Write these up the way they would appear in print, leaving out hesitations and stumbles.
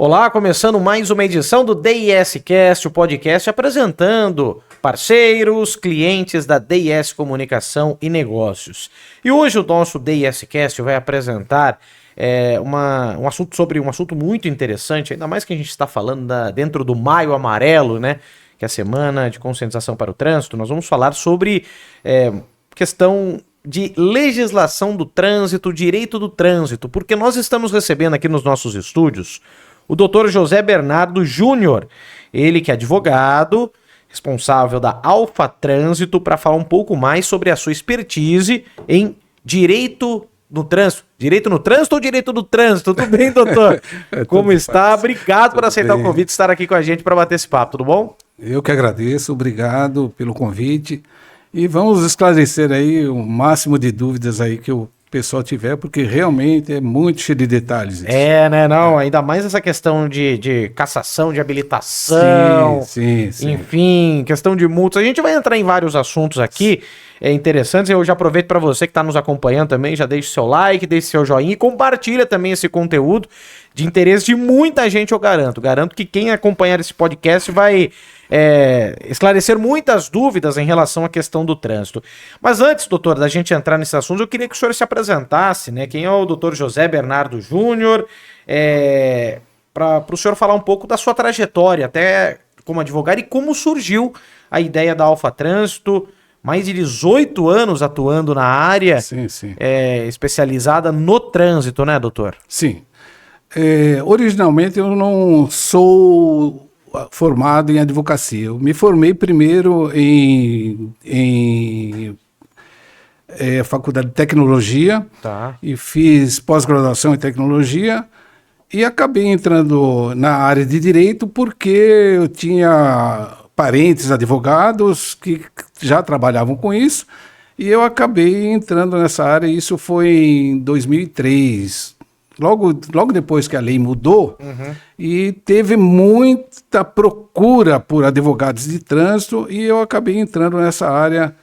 Olá, começando mais uma edição do DIScast, o podcast apresentando parceiros, clientes da DIS Comunicação e Negócios. E hoje o nosso DIScast vai apresentar um assunto muito interessante, ainda mais que a gente está falando dentro do Maio Amarelo, né? Que é a Semana de Conscientização para o Trânsito. Nós vamos falar sobre questão de legislação do trânsito, direito do trânsito, porque nós estamos recebendo aqui nos nossos estúdios o Dr. José Bernardo Júnior, ele que é advogado, responsável da Alfa Trânsito, para falar um pouco mais sobre a sua expertise em direito no trânsito. Direito no trânsito ou direito do trânsito? Tudo bem, doutor? Como está? Obrigado por aceitar o convite, estar aqui com a gente para bater esse papo, tudo bom? Eu que agradeço, obrigado pelo convite. E vamos esclarecer aí o máximo de dúvidas aí que o pessoal tiver, porque realmente é muito cheio de detalhes. Não, ainda mais essa questão de cassação, de habilitação, sim. Enfim, questão de multas. A gente vai entrar em vários assuntos aqui interessantes. Eu já aproveito para você que está nos acompanhando também, já deixe seu like, deixe seu joinha e compartilha também esse conteúdo de interesse de muita gente, eu garanto. Garanto que quem acompanhar esse podcast vai esclarecer muitas dúvidas em relação à questão do trânsito. Mas antes, doutor, da gente entrar nesse assunto, eu queria que o senhor se apresentasse, né? Quem é o doutor José Bernardo Júnior, para o senhor falar um pouco da sua trajetória, até como advogado, e como surgiu a ideia da Alfa Trânsito, mais de 18 anos atuando na área, Sim. especializada no trânsito, né, doutor? Sim. Originalmente eu não sou formado em advocacia. Eu me formei primeiro em Faculdade de Tecnologia, e fiz pós-graduação em Tecnologia e acabei entrando na área de Direito porque eu tinha parentes advogados que já trabalhavam com isso e eu acabei entrando nessa área. Isso foi em 2003. Logo depois que a lei mudou, e teve muita procura por advogados de trânsito e eu acabei entrando nessa área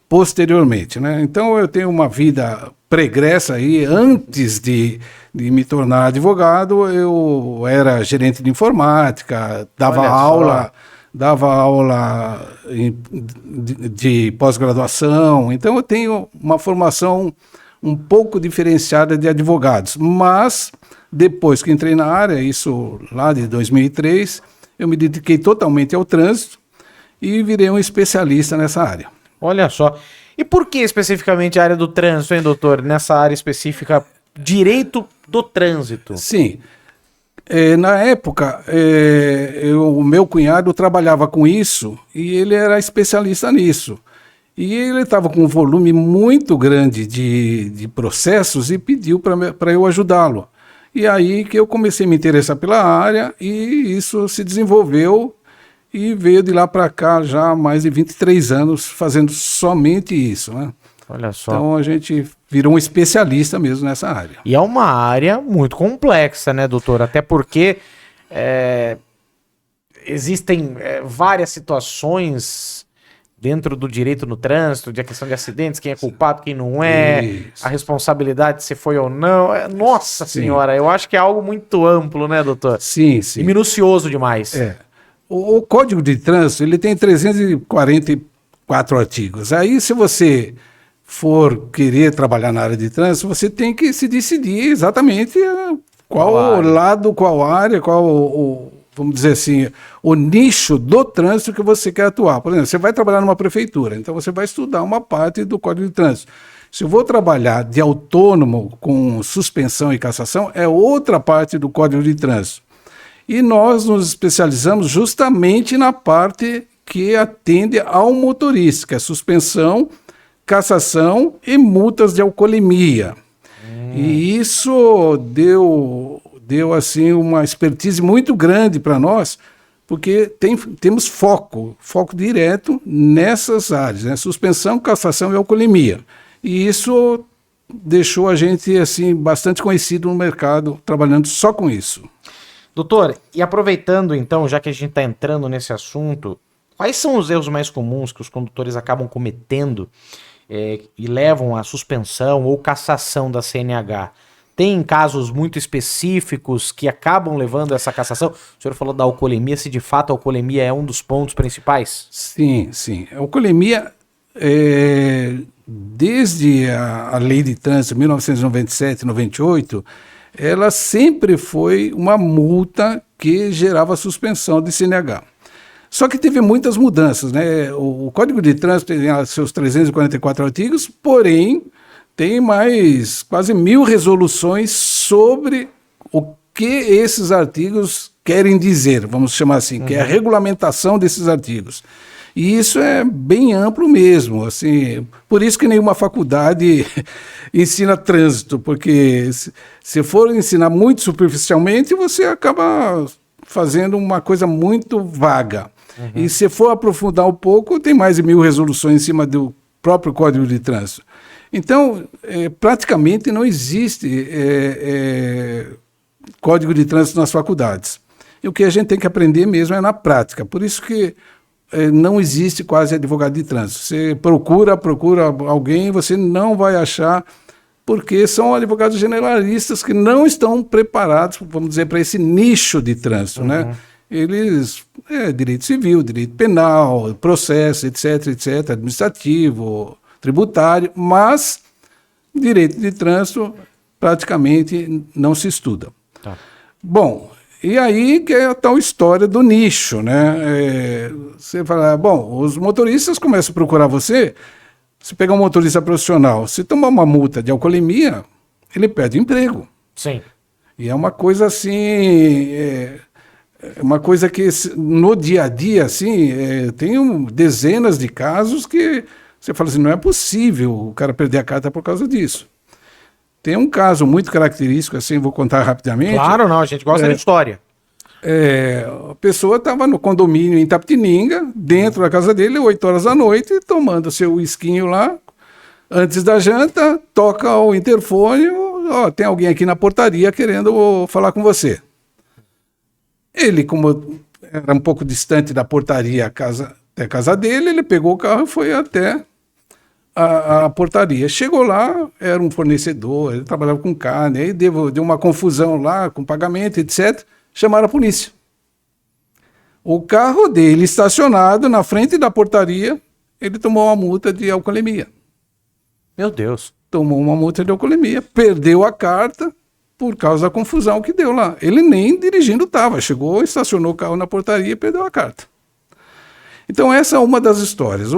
posteriormente, né? Então eu tenho uma vida pregressa aí. Antes de me tornar advogado, eu era gerente de informática, dava aula de pós-graduação. Então eu tenho uma formação um pouco diferenciada de advogados, mas depois que entrei na área, isso lá de 2003, eu me dediquei totalmente ao trânsito e virei um especialista nessa área. Olha só. E por que especificamente a área do trânsito, hein, doutor? Nessa área específica, direito do trânsito? Sim. Na época, o meu cunhado trabalhava com isso e ele era especialista nisso. E ele estava com um volume muito grande de processos e pediu para eu ajudá-lo. E aí que eu comecei a me interessar pela área e isso se desenvolveu e veio de lá para cá já há mais de 23 anos fazendo somente isso, né? Olha só. Então a gente virou um especialista mesmo nessa área. E é uma área muito complexa, né, doutor? Até porque existem várias situações dentro do direito no trânsito, de a questão de acidentes, quem é culpado, quem não é, Isso. A responsabilidade se foi ou não. Nossa senhora, eu acho que é algo muito amplo, né, doutor? Sim. E minucioso demais. O Código de Trânsito, ele tem 344 artigos. Aí, se você for querer trabalhar na área de trânsito, você tem que se decidir exatamente qual lado, qual área, vamos dizer assim, o nicho do trânsito que você quer atuar. Por exemplo, você vai trabalhar numa prefeitura, então você vai estudar uma parte do Código de Trânsito. Se eu vou trabalhar de autônomo com suspensão e cassação, é outra parte do Código de Trânsito. E nós nos especializamos justamente na parte que atende ao motorista, que é suspensão, cassação e multas de alcoolemia. E isso deu assim uma expertise muito grande para nós, porque temos foco direto nessas áreas, né? Suspensão, cassação e alcoolemia. E isso deixou a gente assim bastante conhecido no mercado, trabalhando só com isso. Doutor, e aproveitando então, já que a gente está entrando nesse assunto, quais são os erros mais comuns que os condutores acabam cometendo e levam à suspensão ou cassação da CNH? tem casos muito específicos que acabam levando a essa cassação? O senhor falou da alcoolemia, se de fato a alcoolemia é um dos pontos principais? Sim, sim. A alcoolemia, desde a Lei de Trânsito, 1997, 98, ela sempre foi uma multa que gerava suspensão de CNH. Só que teve muitas mudanças, né? O Código de Trânsito tem seus 344 artigos, porém tem mais quase 1000 resoluções sobre o que esses artigos querem dizer, vamos chamar assim, que é a regulamentação desses artigos. E isso é bem amplo mesmo, assim, por isso que nenhuma faculdade ensina trânsito, porque se for ensinar muito superficialmente, você acaba fazendo uma coisa muito vaga. E se for aprofundar um pouco, tem mais de 1000 resoluções em cima do próprio Código de Trânsito. Então, praticamente não existe Código de Trânsito nas faculdades. E o que a gente tem que aprender mesmo é na prática. Por isso que não existe quase advogado de trânsito. Você procura alguém, você não vai achar, porque são advogados generalistas que não estão preparados, vamos dizer, para esse nicho de trânsito, né? Eles, direito civil, direito penal, processo, etc., administrativo, tributário, mas direito de trânsito praticamente não se estuda. Tá. Bom, e aí que é a tal história do nicho, né? Você fala, bom, os motoristas começam a procurar você pegar um motorista profissional, se tomar uma multa de alcoolemia, ele perde o emprego. Sim. E é uma coisa assim... uma coisa que no dia a dia, assim, tem dezenas de casos que você fala assim, não é possível o cara perder a carta por causa disso. Tem um caso muito característico, assim, vou contar rapidamente. Claro, não, a gente gosta da história. A pessoa estava no condomínio em Itapetininga, dentro da casa dele, 8 horas da noite, tomando seu whiskinho lá. Antes da janta, toca o interfone, tem alguém aqui na portaria querendo falar com você. Ele, como era um pouco distante da portaria até a casa dele, ele pegou o carro e foi até a portaria. Chegou lá, era um fornecedor, ele trabalhava com carne, aí deu uma confusão lá com pagamento, etc. Chamaram a polícia. O carro dele estacionado na frente da portaria, ele tomou uma multa de alcoolemia. Meu Deus. Tomou uma multa de alcoolemia, perdeu a carta, por causa da confusão que deu lá. Ele nem dirigindo estava, chegou, estacionou o carro na portaria e perdeu a carta. Então essa é uma das histórias.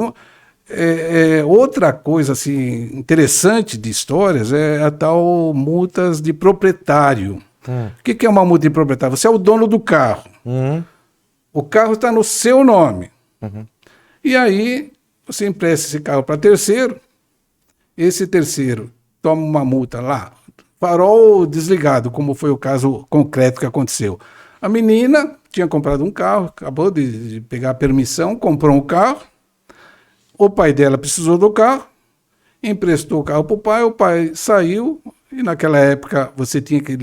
Outra coisa assim, interessante de histórias é a tal multas de proprietário. O que é uma multa de proprietário? Você é o dono do carro. O carro está no seu nome. E aí você empresta esse carro para terceiro, esse terceiro toma uma multa lá, farol desligado, como foi o caso concreto que aconteceu. A menina tinha comprado um carro, acabou de pegar a permissão, comprou um carro, o pai dela precisou do carro, emprestou o carro para o pai saiu, e naquela época você tinha que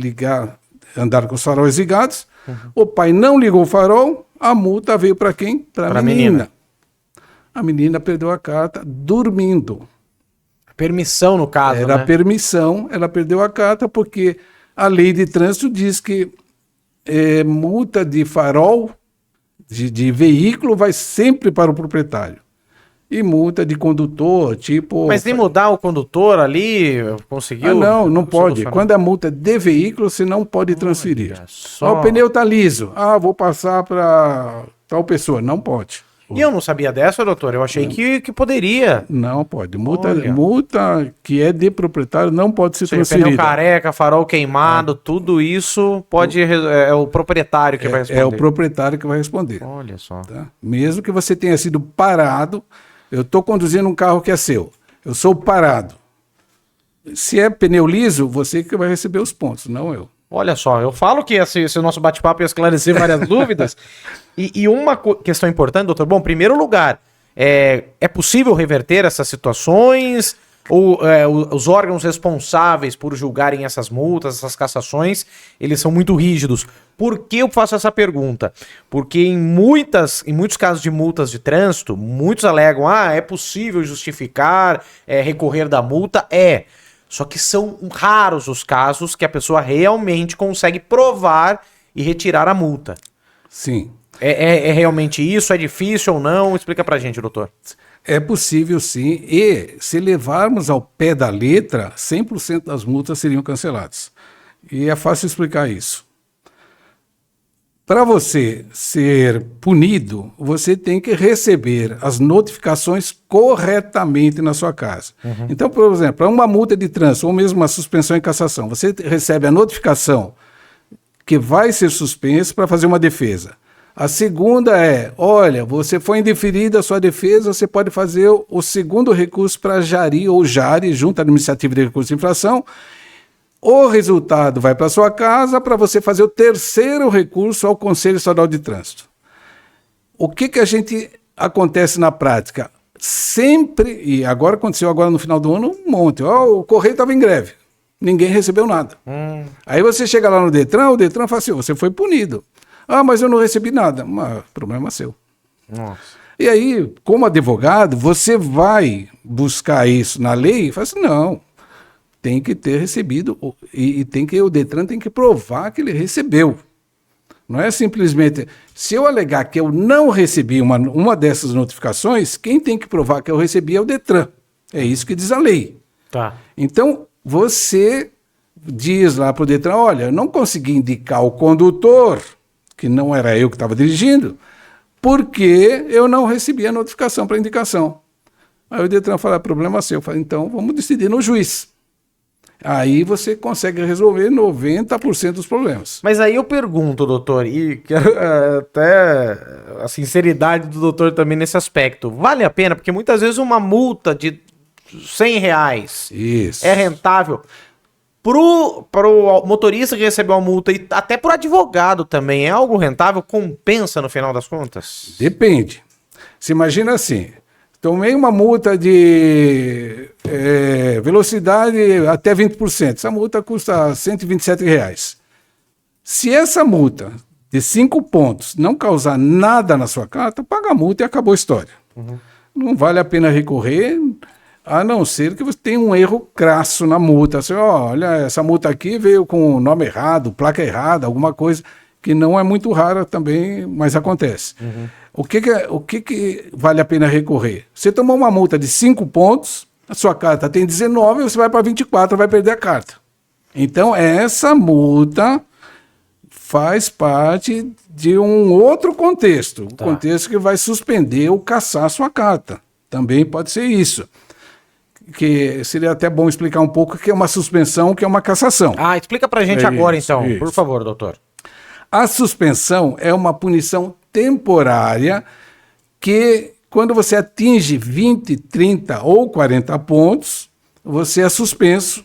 andar com os faróis ligados, o pai não ligou o farol, a multa veio para quem? Para a menina. A menina perdeu a carta dormindo. Permissão, no caso, Era né? permissão, ela perdeu a carta porque a lei de trânsito diz que multa de farol, de veículo, vai sempre para o proprietário. E multa de condutor, tipo... Mas nem mudar o condutor ali, conseguiu? Não pode. Quando a multa é de veículo, você não pode transferir. O pneu está liso. Vou passar para tal pessoa. Não pode. E eu não sabia dessa, doutor. Eu achei que poderia. Não pode. Multa que é de proprietário não pode ser transferida. Pneu careca, farol queimado, tudo isso pode... É o proprietário que vai responder. É o proprietário que vai responder. Olha só. Tá? Mesmo que você tenha sido parado, eu estou conduzindo um carro que é seu. Eu sou parado. Se é pneu liso, você que vai receber os pontos, não eu. Olha só, eu falo que esse nosso bate-papo ia esclarecer várias dúvidas. E uma questão importante, doutor. Bom, em primeiro lugar, é possível reverter essas situações? Ou os órgãos responsáveis por julgarem essas multas, essas cassações, eles são muito rígidos? Por que eu faço essa pergunta? Porque em muitos casos de multas de trânsito, muitos alegam, é possível justificar, recorrer da multa? Só que são raros os casos que a pessoa realmente consegue provar e retirar a multa. Sim. É realmente isso? É difícil ou não? Explica pra gente, doutor. É possível sim, e se levarmos ao pé da letra, 100% das multas seriam canceladas. E é fácil explicar isso. Para você ser punido, você tem que receber as notificações corretamente na sua casa. Então, por exemplo, para uma multa de trânsito ou mesmo uma suspensão em cassação, você recebe a notificação que vai ser suspenso para fazer uma defesa. A segunda é, olha, você foi indeferida a sua defesa, você pode fazer o segundo recurso para JARI ou JARI, Junta Administrativa de Recursos de Infração. O resultado vai para sua casa para você fazer o terceiro recurso ao Conselho Estadual de Trânsito. O que a gente acontece na prática? Sempre, e agora aconteceu agora no final do ano um monte, o Correio estava em greve, ninguém recebeu nada. Aí você chega lá no Detran, o Detran fala assim, você foi punido. Ah, mas eu não recebi nada. Mas problema seu. Nossa. E aí, como advogado, você vai buscar isso na lei e fala assim, não, tem que ter recebido, e o Detran tem que provar que ele recebeu. Não é simplesmente, se eu alegar que eu não recebi uma dessas notificações, quem tem que provar que eu recebi é o Detran. É isso que diz a lei. Tá. Então, você diz lá para o Detran, olha, eu não consegui indicar o condutor, que não era eu que estava dirigindo, porque eu não recebi a notificação para indicação. Aí o Detran fala, problema seu. Eu falo, então vamos decidir no juiz. Aí você consegue resolver 90% dos problemas. Mas aí eu pergunto, doutor, e quero até a sinceridade do doutor também nesse aspecto. Vale a pena? Porque muitas vezes uma multa de R$100 Isso. é rentável. Pro motorista que recebeu a multa e até pro advogado também, é algo rentável? Compensa no final das contas? Depende. Se imagina assim, tomei uma multa de velocidade até 20%. Essa multa custa R$127. Se essa multa de 5 pontos não causar nada na sua carta, paga a multa e acabou a história. Não vale a pena recorrer, a não ser que você tenha um erro crasso na multa. Assim, olha, essa multa aqui veio com o nome errado, placa errada, alguma coisa que não é muito rara também, mas acontece. O que vale a pena recorrer? Você tomou uma multa de 5 pontos, a sua carta tem 19, você vai para 24, vai perder a carta. Então, essa multa faz parte de um outro contexto, um contexto que vai suspender ou cassar a sua carta. Também pode ser isso. Que seria até bom explicar um pouco o que é uma suspensão, o que é uma cassação. Ah, explica pra gente agora então, isso. por favor, doutor. A suspensão é uma punição temporária que, quando você atinge 20, 30 ou 40 pontos, você é suspenso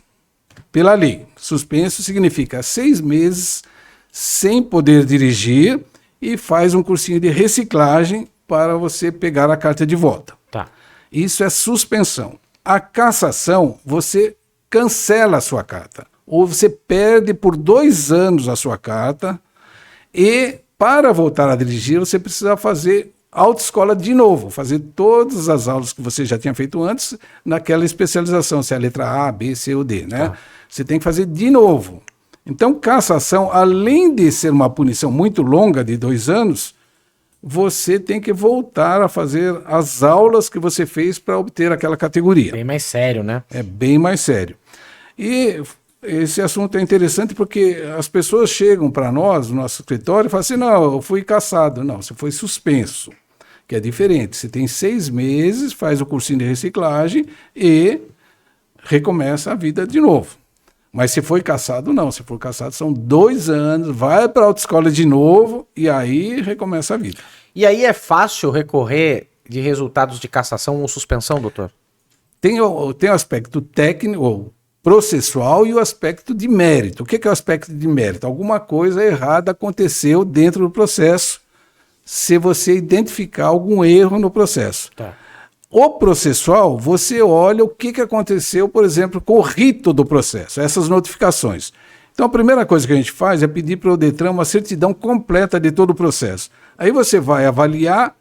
pela lei. Suspenso significa 6 meses sem poder dirigir e faz um cursinho de reciclagem para você pegar a carta de volta. Tá. Isso é suspensão. A cassação, você cancela a sua carta. Ou você perde por 2 anos a sua carta e, para voltar a dirigir, você precisa fazer autoescola de novo, fazer todas as aulas que você já tinha feito antes naquela especialização, se é a letra A, B, C ou D, né? Tá. Você tem que fazer de novo. Então, cassação, além de ser uma punição muito longa, de 2 anos, você tem que voltar a fazer as aulas que você fez para obter aquela categoria. Bem mais sério, né? É bem mais sério. E esse assunto é interessante porque as pessoas chegam para nós, no nosso escritório, e falam assim, não, eu fui cassado. Não, você foi suspenso, que é diferente. Você tem 6 meses, faz o cursinho de reciclagem e recomeça a vida de novo. Mas se foi cassado, não. Se for cassado, são 2 anos, vai para a autoescola de novo e aí recomeça a vida. E aí é fácil recorrer de resultados de cassação ou suspensão, doutor? Tem o aspecto técnico, ou processual, e o aspecto de mérito. O que é o aspecto de mérito? Alguma coisa errada aconteceu dentro do processo, se você identificar algum erro no processo. Tá. O processual, você olha o que aconteceu, por exemplo, com o rito do processo, essas notificações. Então, a primeira coisa que a gente faz é pedir para o Detran uma certidão completa de todo o processo. Aí você vai avaliar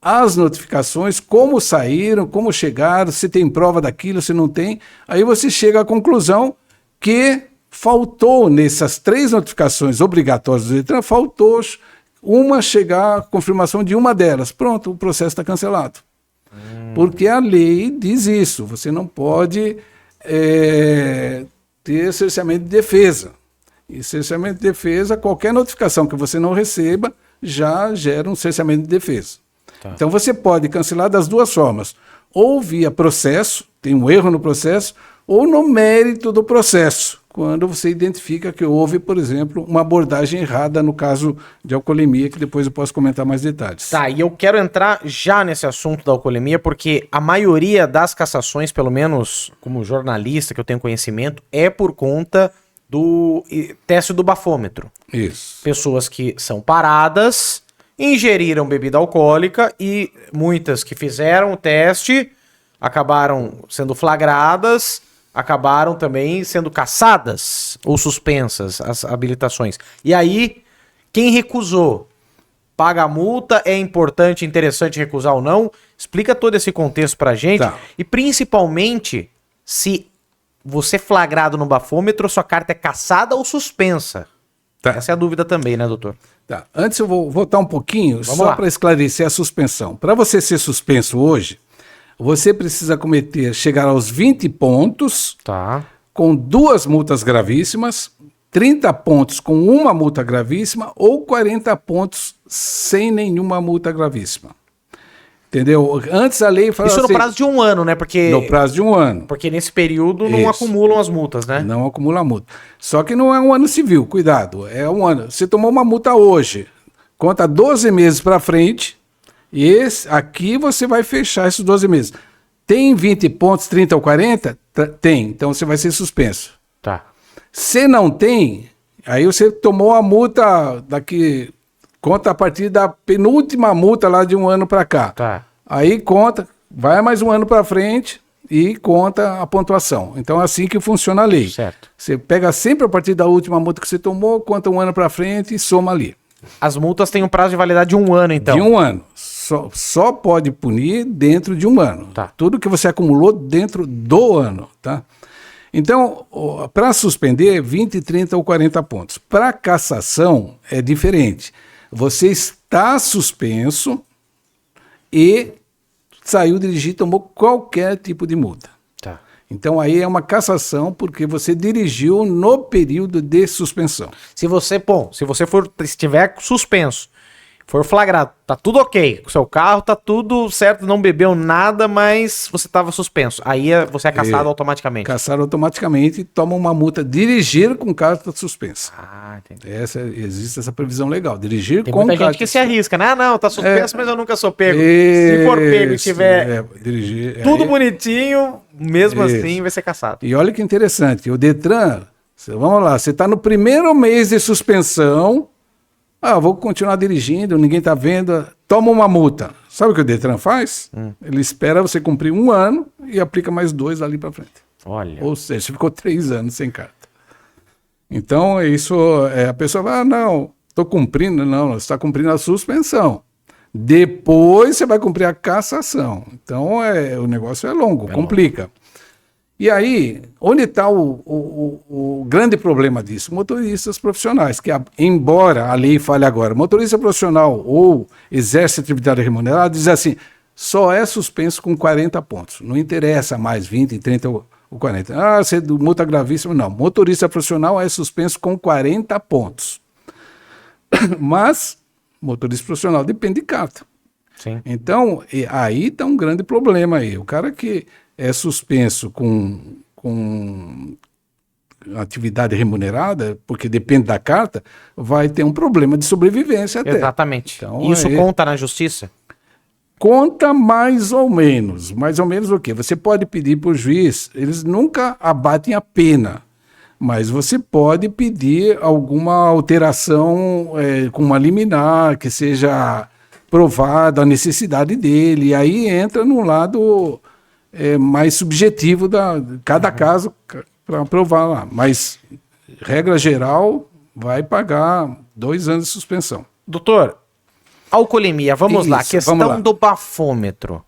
as notificações, como saíram, como chegaram, se tem prova daquilo, se não tem. Aí você chega à conclusão que faltou nessas 3 notificações obrigatórias do Detran, faltou uma chegar à confirmação de uma delas. Pronto, o processo está cancelado. Porque a lei diz isso, você não pode ter cerceamento de defesa. E cerceamento de defesa, qualquer notificação que você não receba, já gera um cerceamento de defesa. Tá. Então você pode cancelar das 2 formas, ou via processo, tem um erro no processo, ou no mérito do processo, quando você identifica que houve, por exemplo, uma abordagem errada no caso de alcoolemia, que depois eu posso comentar mais detalhes. Tá, e eu quero entrar já nesse assunto da alcoolemia, porque a maioria das cassações, pelo menos como jornalista que eu tenho conhecimento, é por conta do teste do bafômetro. Isso. Pessoas que são paradas, ingeriram bebida alcoólica e muitas que fizeram o teste acabaram sendo flagradas, acabaram também sendo cassadas ou suspensas as habilitações. E aí, quem recusou paga a multa, é importante, interessante recusar ou não? Explica todo esse contexto pra gente. Tá. E principalmente, se você é flagrado no bafômetro, sua carta é cassada ou suspensa? Tá. Essa é a dúvida também, né, doutor? Tá. Antes eu vou voltar um pouquinho, só para esclarecer a suspensão. Para você ser suspenso hoje, você precisa chegar aos 20 pontos, tá, com 2 multas gravíssimas, 30 pontos com uma multa gravíssima ou 40 pontos sem nenhuma multa gravíssima. Entendeu? Antes a lei falava isso no prazo de 1 ano, né? Porque no prazo de 1 ano. Porque nesse período não acumulam as multas, né? Não acumula a multa. Só que não é 1 ano civil, cuidado. É 1 ano. Você tomou uma multa hoje, conta 12 meses para frente, e aqui você vai fechar esses 12 meses. Tem 20 pontos, 30 ou 40? Tem. Então você vai ser suspenso. Tá. Se não tem, aí você tomou a multa daqui... Conta a partir da penúltima multa lá de 1 ano para cá. Tá. Aí conta, vai mais 1 ano para frente e conta a pontuação. Então é assim que funciona a lei. Certo. Você pega sempre a partir da última multa que você tomou, conta 1 ano para frente e soma ali. As multas têm um prazo de validade de 1 ano, então? De 1 ano. Só pode punir dentro de 1 ano. Tá. Tudo que você acumulou dentro do ano, tá? Então, para suspender, 20, 30 ou 40 pontos. Para cassação é diferente. Você está suspenso e saiu dirigir, tomou qualquer tipo de multa. Tá. Então aí é uma cassação porque você dirigiu no período de suspensão. Se você estiver suspenso, for flagrado, tá tudo ok, o seu carro tá tudo certo, não bebeu nada, mas você estava suspenso. Aí você é cassado automaticamente. Cassado automaticamente e toma uma multa. Dirigir com carta suspensa. Ah, entendi. Existe essa previsão legal. Dirigir Tem com muita carta gente que se arrisca, né? Ah, não, tá suspenso, mas eu nunca sou pego. Se for pego e tiver dirigir, tudo bonitinho, mesmo assim vai ser cassado. E olha que interessante, o Detran, vamos lá, você está no primeiro mês de suspensão. Vou continuar dirigindo, ninguém está vendo, toma uma multa. Sabe o que o Detran faz? Ele espera você cumprir 1 ano e aplica mais 2 ali para frente. Olha. Ou seja, você ficou 3 anos sem carta. Então, isso, a pessoa vai, não, estou cumprindo. Não, você está cumprindo a suspensão. Depois você vai cumprir a cassação. Então, o negócio é longo, complica. E aí, onde está o grande problema disso? Motoristas profissionais, que embora a lei fale agora, motorista profissional ou exerce atividade remunerada, diz assim, só é suspenso com 40 pontos. Não interessa mais 20, 30 ou 40. Você multa gravíssima. Não, motorista profissional é suspenso com 40 pontos. Mas, motorista profissional depende de carta. Sim. Então, aí está um grande problema aí. O cara que é suspenso com atividade remunerada, porque depende da carta, vai ter um problema de sobrevivência até. Exatamente. Então, isso conta na justiça? Conta mais ou menos. Mais ou menos o quê? Você pode pedir para o juiz, eles nunca abatem a pena, mas você pode pedir alguma alteração com uma liminar, que seja provada a necessidade dele, e aí entra no lado mais subjetivo de cada caso para provar lá. Mas, regra geral, vai pagar 2 anos de suspensão. Doutor, Alcoolemia, vamos lá. Isso, Questão vamos lá. do bafômetro.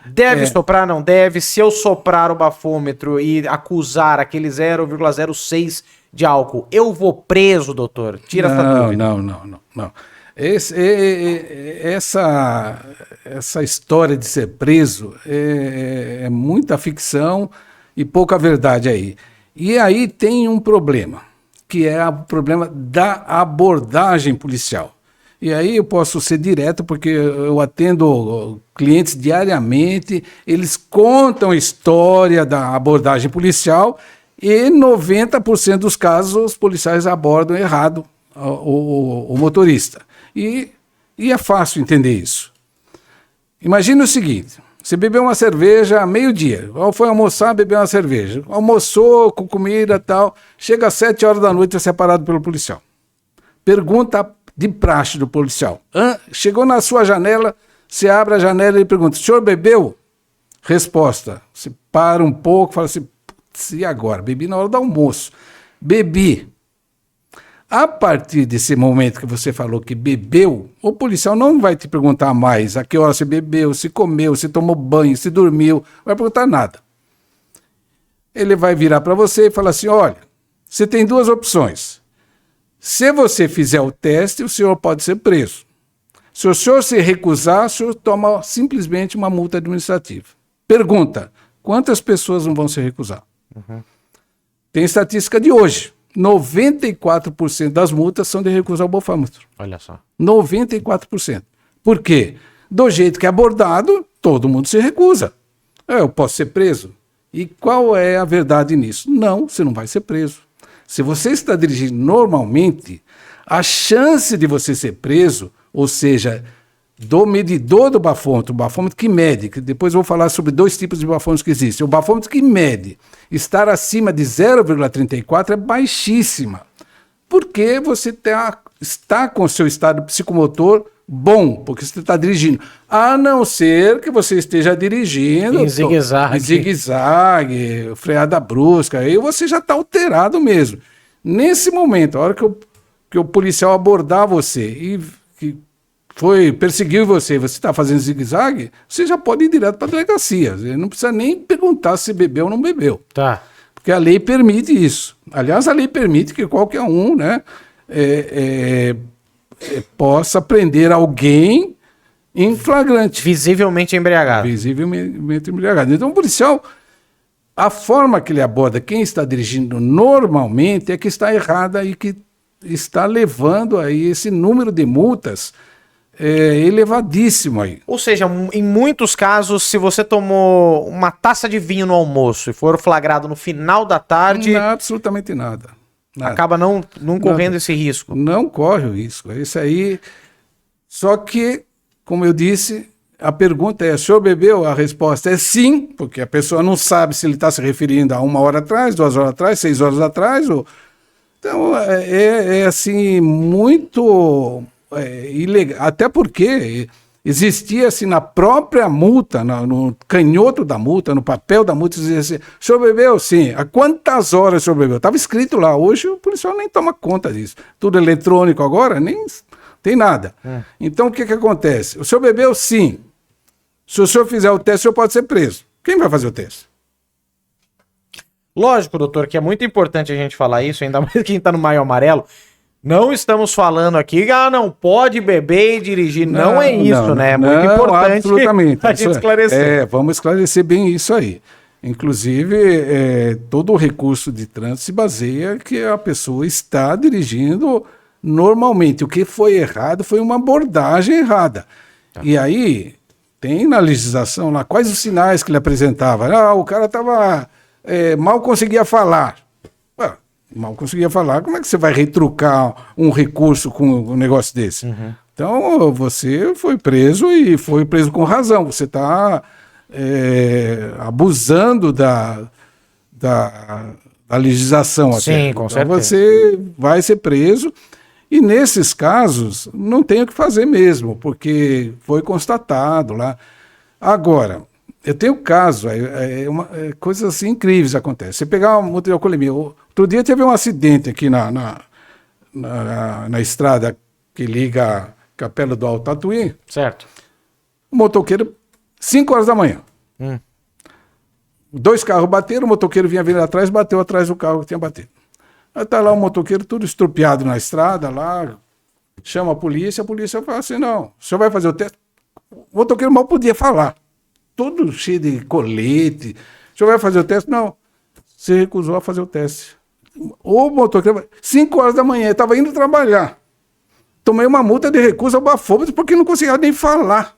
Deve soprar, não deve? Se eu soprar o bafômetro e acusar aquele 0,06 de álcool, eu vou preso, doutor? Tira essa dúvida. Não. Essa história de ser preso é muita ficção e pouca verdade aí. E aí tem um problema, que é o problema da abordagem policial. E aí eu posso ser direto, porque eu atendo clientes diariamente, eles contam a história da abordagem policial e 90% dos casos os policiais abordam errado o motorista. E é fácil entender isso. Imagine o seguinte, você bebeu uma cerveja meio-dia, ou foi almoçar, bebeu uma cerveja, almoçou com comida e tal, chega às 7 horas da noite, você é parado pelo policial. Pergunta de praxe do policial. Chegou na sua janela, você abre a janela e pergunta, o senhor bebeu? Resposta, você para um pouco e fala assim, e agora? Bebi na hora do almoço. Bebi. A partir desse momento que você falou que bebeu, o policial não vai te perguntar mais a que hora você bebeu, se comeu, se tomou banho, se dormiu, não vai perguntar nada. Ele vai virar para você e falar assim, olha, você tem duas opções. Se você fizer o teste, o senhor pode ser preso. Se o senhor se recusar, o senhor toma simplesmente uma multa administrativa. Pergunta, quantas pessoas não vão se recusar? Tem estatística de hoje. 94% das multas são de recusar o bafômetro. Olha só. 94%. Por quê? Do jeito que é abordado, todo mundo se recusa. Eu posso ser preso? E qual é a verdade nisso? Não, você não vai ser preso. Se você está dirigindo normalmente, a chance de você ser preso, ou seja, do medidor do bafômetro, o bafômetro que mede, que depois eu vou falar sobre dois tipos de bafômetros que existem. O bafômetro que mede, estar acima de 0,34 é baixíssima, porque você está com o seu estado psicomotor bom, porque você está dirigindo, a não ser que você esteja dirigindo em zigue-zague, freada brusca, aí você já está alterado mesmo. Nesse momento, a hora que o policial abordar você e que perseguiu você está fazendo zigue-zague, você já pode ir direto para a delegacia. Você não precisa nem perguntar se bebeu ou não bebeu. Tá. Porque a lei permite isso. Aliás, a lei permite que qualquer um, né, possa prender alguém em flagrante. Visivelmente embriagado. Visivelmente embriagado. Então, o policial, a forma que ele aborda quem está dirigindo normalmente é que está errada e que está levando aí esse número de multas elevadíssimo aí. Ou seja, em muitos casos, se você tomou uma taça de vinho no almoço e for flagrado no final da tarde... Não, absolutamente nada. Acaba não correndo esse risco. Não corre o risco. Isso aí... Só que, como eu disse, a pergunta é, o senhor bebeu? A resposta é sim, porque a pessoa não sabe se ele está se referindo a 1 hora atrás, 2 horas atrás, 6 horas atrás. Então, assim, muito... ilegal, até porque existia assim na própria multa, no canhoto da multa, no papel da multa, dizia assim, o senhor bebeu? Sim. Há quantas horas o senhor bebeu? Estava escrito lá, hoje o policial nem toma conta disso. Tudo eletrônico agora, nem tem nada. Então o que acontece? O senhor bebeu? Sim. Se o senhor fizer o teste, o senhor pode ser preso. Quem vai fazer o teste? Lógico, doutor, que é muito importante a gente falar isso, ainda mais quem está no Maio Amarelo. Não estamos falando aqui, não pode beber e dirigir. Não é isso, né? É muito importante absolutamente. a gente esclarecer. Vamos esclarecer bem isso aí. Inclusive, todo o recurso de trânsito se baseia que a pessoa está dirigindo normalmente. O que foi errado foi uma abordagem errada. Tá. E aí, tem na legislação lá quais os sinais que ele apresentava. O cara estava mal conseguia falar. Mal conseguia falar, como é que você vai retrucar um recurso com um negócio desse? Então, você foi preso e foi preso com razão. Você está abusando da legislação. Sim, até. com então, certeza. Você vai ser preso e, nesses casos, não tem o que fazer mesmo, porque foi constatado lá. Agora... Eu tenho caso, coisas assim incríveis acontecem. Você pegar uma multa de alcoolemia. Outro dia teve um acidente aqui na estrada que liga Capela do Alto Tatuí. Certo. O motoqueiro, 5 horas da manhã. 2 carros bateram, o motoqueiro vinha vindo atrás, bateu atrás do carro que tinha batido. Aí tá lá o motoqueiro tudo estrupiado na estrada, lá, chama a polícia fala assim, não, o senhor vai fazer o teste? O motoqueiro mal podia falar, todo cheio de colete. O senhor vai fazer o teste? Não, você recusou a fazer o teste. O motoqueiro, 5 horas da manhã, estava indo trabalhar. Tomei uma multa de recusa ao bafômetro porque não conseguia nem falar.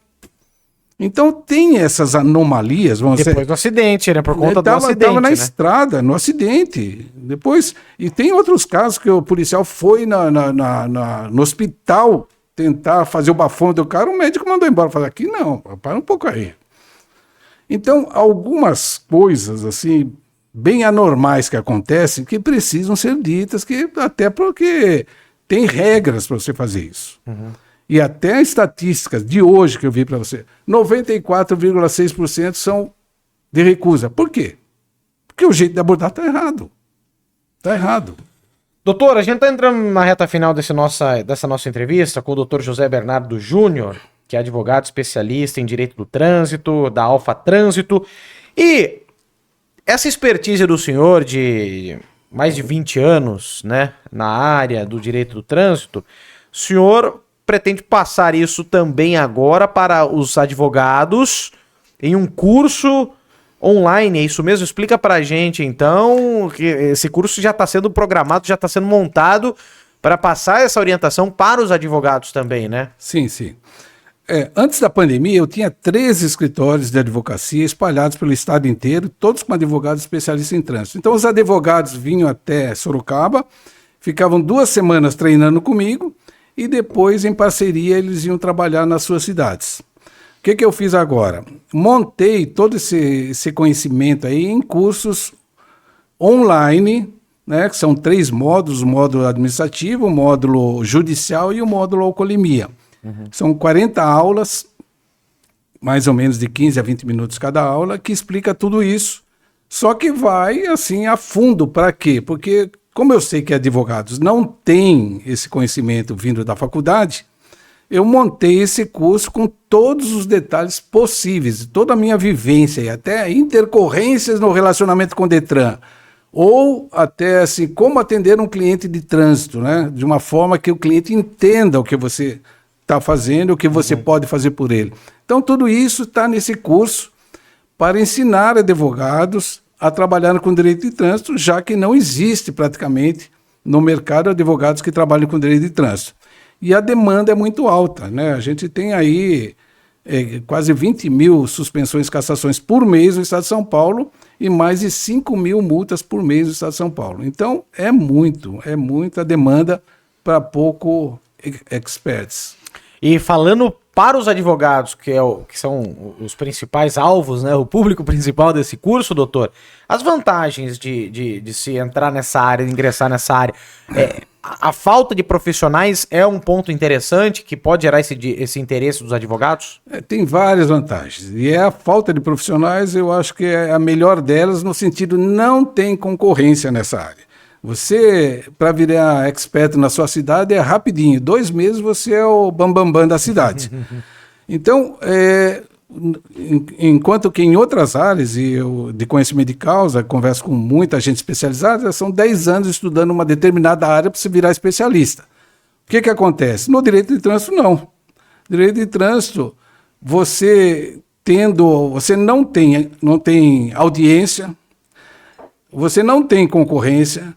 Então tem essas anomalias. Depois do acidente, né? Por conta do acidente. Estava na estrada, no acidente. Depois, e tem outros casos que o policial foi no hospital tentar fazer o bafômetro do cara, o médico mandou embora. Falei, aqui não, para um pouco aí. Então, algumas coisas assim, bem anormais que acontecem, que precisam ser ditas, que até porque tem regras para você fazer isso. E até estatísticas de hoje que eu vi para você, 94,6% são de recusa. Por quê? Porque o jeito de abordar está errado. Está errado. Doutor, a gente está entrando na reta final dessa nossa entrevista com o doutor José Bernardo Júnior, que é advogado especialista em direito do trânsito, da Alfa Trânsito. E essa expertise do senhor de mais de 20 anos, né, na área do direito do trânsito, o senhor pretende passar isso também agora para os advogados em um curso online, é isso mesmo? Explica pra gente, então, que esse curso já está sendo programado, já está sendo montado para passar essa orientação para os advogados também, né? Sim, sim. Antes da pandemia, eu tinha 13 escritórios de advocacia espalhados pelo estado inteiro, todos com advogados especialistas em trânsito. Então, os advogados vinham até Sorocaba, ficavam 2 semanas treinando comigo, e depois, em parceria, eles iam trabalhar nas suas cidades. O que eu fiz agora? Montei todo esse conhecimento aí em cursos online, né, que são 3 módulos, o módulo administrativo, o módulo judicial e o módulo alcoolemia. São 40 aulas, mais ou menos de 15 a 20 minutos cada aula, que explica tudo isso. Só que vai, assim, a fundo. Para quê? Porque como eu sei que advogados não têm esse conhecimento vindo da faculdade, eu montei esse curso com todos os detalhes possíveis, toda a minha vivência e até intercorrências no relacionamento com o Detran, ou até assim, como atender um cliente de trânsito, né? De uma forma que o cliente entenda o que você está fazendo, o que você pode fazer por ele. Então tudo isso está nesse curso para ensinar advogados a trabalhar com direito de trânsito, já que não existe praticamente no mercado advogados que trabalham com direito de trânsito. E a demanda é muito alta, né? A gente tem aí quase 20 mil suspensões e cassações por mês no estado de São Paulo e mais de 5 mil multas por mês no estado de São Paulo. Então é muita demanda para pouco experts. E falando para os advogados, que são os principais alvos, né, o público principal desse curso, doutor, as vantagens de se entrar nessa área, de ingressar nessa área, a falta de profissionais é um ponto interessante que pode gerar esse interesse dos advogados? Tem várias vantagens. E a falta de profissionais, eu acho que é a melhor delas, no sentido não tem concorrência nessa área. Você, para virar expert na sua cidade, é rapidinho. 2 meses você é o bambambam da cidade. Então, enquanto que em outras áreas, e eu, de conhecimento de causa, converso com muita gente especializada, são 10 anos estudando uma determinada área para você virar especialista. O que acontece? No direito de trânsito, não. Direito de trânsito, você não tem audiência, você não tem concorrência,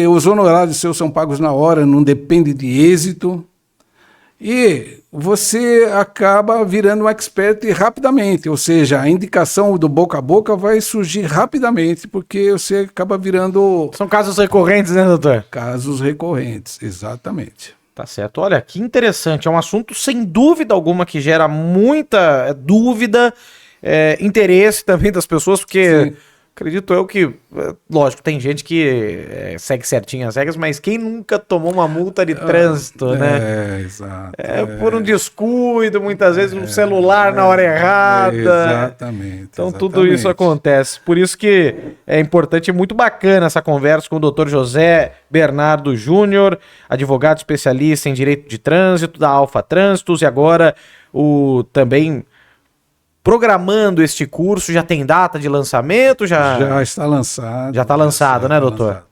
os honorários seus são pagos na hora, não depende de êxito, e você acaba virando um expert rapidamente, ou seja, a indicação do boca a boca vai surgir rapidamente, porque você acaba virando... São casos recorrentes, né, doutor? Casos recorrentes, exatamente. Tá certo. Olha, que interessante, é um assunto sem dúvida alguma que gera muita dúvida, interesse também das pessoas, porque... Sim. acredito eu que, lógico, tem gente que segue certinho as regras, mas quem nunca tomou uma multa de trânsito, né? Exato. Por um descuido, muitas vezes um celular na hora errada. Exatamente. Então tudo isso acontece. Por isso que é importante e muito bacana essa conversa com o Dr. José Bernardo Júnior, advogado especialista em direito de trânsito da Alfa Trânsitos, e agora também programando este curso. Já tem data de lançamento? Já está lançado. Já está lançado, né, doutor?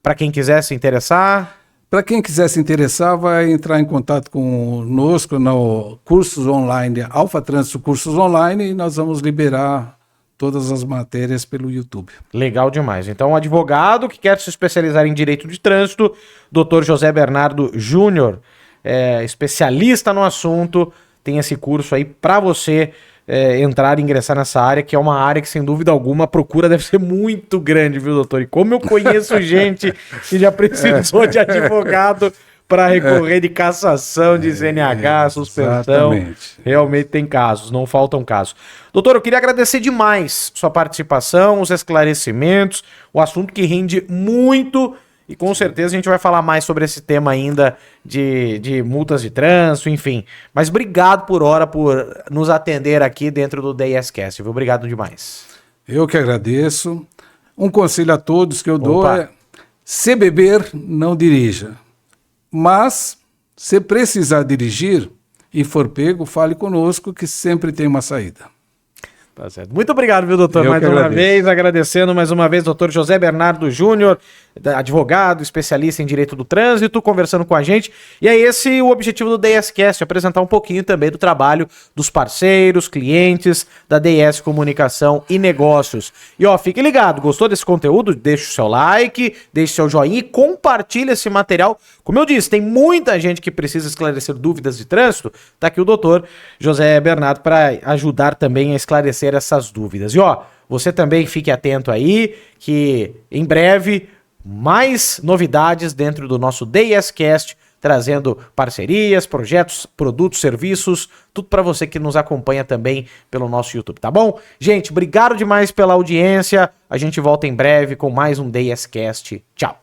Para quem quiser se interessar. Para quem quiser se interessar, vai entrar em contato conosco no cursos online, Alfa Trânsito Cursos Online, e nós vamos liberar todas as matérias pelo YouTube. Legal demais. Então, um advogado que quer se especializar em direito de trânsito, Dr. José Bernardo Júnior, especialista no assunto, tem esse curso aí para você entrar e ingressar nessa área, que é uma área que, sem dúvida alguma, a procura deve ser muito grande, viu, doutor? E como eu conheço gente que já precisou de advogado para recorrer de cassação, de CNH, suspensão. Exatamente. Realmente tem casos, não faltam casos. Doutor, eu queria agradecer demais sua participação, os esclarecimentos, o assunto que rende muito. E com certeza a gente vai falar mais sobre esse tema ainda de multas de trânsito, enfim. Mas obrigado por nos atender aqui dentro do DSCast, viu? Obrigado demais. Eu que agradeço. Um conselho a todos que eu dou é: se beber, não dirija. Mas, se precisar dirigir e for pego, fale conosco que sempre tem uma saída. Tá certo. Muito obrigado, viu, doutor? Mais uma vez, agradecendo mais uma vez, doutor José Bernardo Júnior, advogado, especialista em direito do trânsito, conversando com a gente. E é esse o objetivo do DSCast, apresentar um pouquinho também do trabalho dos parceiros, clientes da DS Comunicação e Negócios. E ó, fique ligado, gostou desse conteúdo? Deixe o seu like, deixe seu joinha e compartilhe esse material. Como eu disse, tem muita gente que precisa esclarecer dúvidas de trânsito. Tá aqui o doutor José Bernardo para ajudar também a esclarecer essas dúvidas. E ó, você também fique atento aí, que em breve mais novidades dentro do nosso DSCast, trazendo parcerias, projetos, produtos, serviços, tudo para você que nos acompanha também pelo nosso YouTube, tá bom? Gente, obrigado demais pela audiência. A gente volta em breve com mais um DSCast. Tchau.